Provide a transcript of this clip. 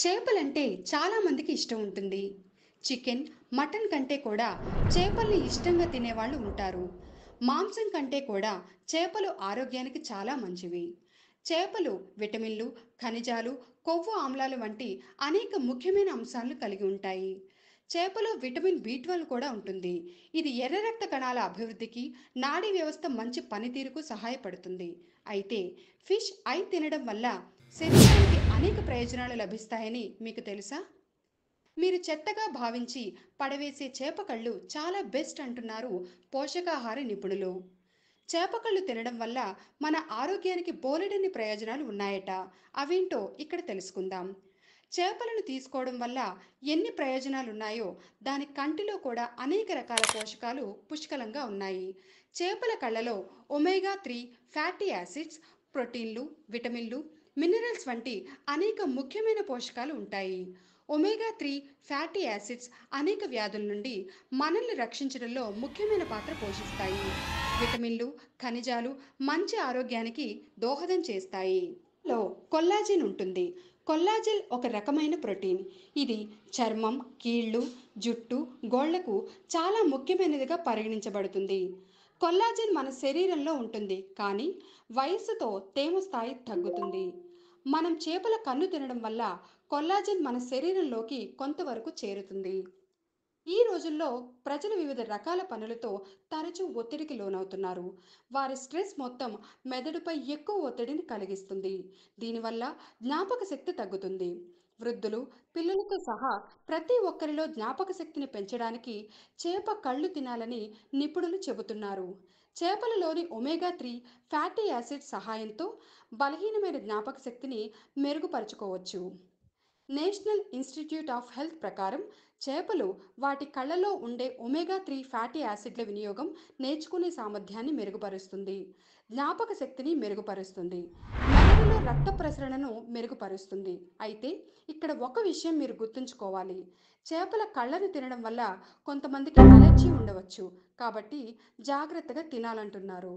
చేపలంటే చాలా మందికి ఇష్టం ఉంటుంది. చికెన్, మటన్ కంటే కూడా చేపల్ని ఇష్టంగా తినేవాళ్ళు ఉంటారు. మాంసం కంటే కూడా చేపలు ఆరోగ్యానికి చాలా మంచివి. చేపలు విటమిన్లు, ఖనిజాలు, కొవ్వు ఆమ్లాలు వంటి అనేక ముఖ్యమైన అంశాలను కలిగి ఉంటాయి. చేపలో విటమిన్ బి12 కూడా ఉంటుంది. ఇది ఎర్ర రక్త కణాల అభివృద్ధికి, నాడీ వ్యవస్థ మంచి పనితీరుకు సహాయపడుతుంది. అయితే ఫిష్ ఐ తినడం వల్ల శరీరానికి అనేక ప్రయోజనాలు లభిస్తాయని మీకు తెలుసా? మీరు చెత్తగా భావించి పడవేసే చేపకళ్ళు చాలా బెస్ట్ అంటున్నారు పోషకాహార నిపుణులు. చేపకళ్ళు తినడం వల్ల మన ఆరోగ్యానికి బోలెడన్ని ప్రయోజనాలు ఉన్నాయట. అవేంటో ఇక్కడ తెలుసుకుందాం. చేపలను తీసుకోవడం వల్ల ఎన్ని ప్రయోజనాలు ఉన్నాయో దాని కంటిలో కూడా అనేక రకాల పోషకాలు పుష్కలంగా ఉన్నాయి. చేపల కళ్ళలో ఒమేగా 3 ఫ్యాటీ యాసిడ్స్, ప్రోటీన్లు, విటమిన్లు, మినరల్స్ వంటి అనేక ముఖ్యమైన పోషకాలు ఉంటాయి. ఒమేగా 3 ఫ్యాటీ యాసిడ్స్ అనేక వ్యాధుల నుండి మనల్ని రక్షించడంలో ముఖ్యమైన పాత్ర పోషిస్తాయి. విటమిన్లు, ఖనిజాలు మంచి ఆరోగ్యానికి దోహదం చేస్తాయి. లో కొల్లాజెన్ ఉంటుంది. కొల్లాజెన్ ఒక రకమైన ప్రోటీన్. ఇది చర్మం, కీళ్ళు, జుట్టు, గోళ్లకు చాలా ముఖ్యమైనదిగా పరిగణించబడుతుంది. కొల్లాజెన్ మన శరీరంలో ఉంటుంది, కానీ వయస్సుతో తేమ స్థాయి తగ్గుతుంది. మనం చేపల కన్ను తినడం వల్ల కొల్లాజెన్ మన శరీరంలోకి కొంతవరకు చేరుతుంది. ఈ రోజుల్లో ప్రజలు వివిధ రకాల పనులతో తరచూ ఒత్తిడికి లోనవుతున్నారు. వారి స్ట్రెస్ మొత్తం మెదడుపై ఎక్కువ ఒత్తిడిని కలిగిస్తుంది. దీనివల్ల జ్ఞాపక శక్తి తగ్గుతుంది. వృద్ధులు, పిల్లలతో సహా ప్రతి ఒక్కరిలో జ్ఞాపక శక్తిని పెంచడానికి చేప కళ్ళు తినాలని నిపుణులు చెబుతున్నారు. చేపలలోని ఒమేగా 3 ఫ్యాటీ యాసిడ్ సహాయంతో బలహీనమైన జ్ఞాపక శక్తిని మెరుగుపరుచుకోవచ్చు. నేషనల్ ఇన్స్టిట్యూట్ ఆఫ్ హెల్త్ ప్రకారం చేపలు వాటి కళ్ళలో ఉండే ఒమేగా 3 ఫ్యాటీ యాసిడ్ల వినియోగం నేర్చుకునే సామర్థ్యాన్ని మెరుగుపరుస్తుంది, జ్ఞాపక శక్తిని మెరుగుపరుస్తుంది, మెదడులో రక్త ప్రసరణను మెరుగుపరుస్తుంది. అయితే ఇక్కడ ఒక విషయం మీరు గుర్తుంచుకోవాలి. చేపల కళ్ళను తినడం వల్ల కొంతమందికి అలర్జీ ఉండవచ్చు, కాబట్టి జాగ్రత్తగా తినాలంటున్నారు.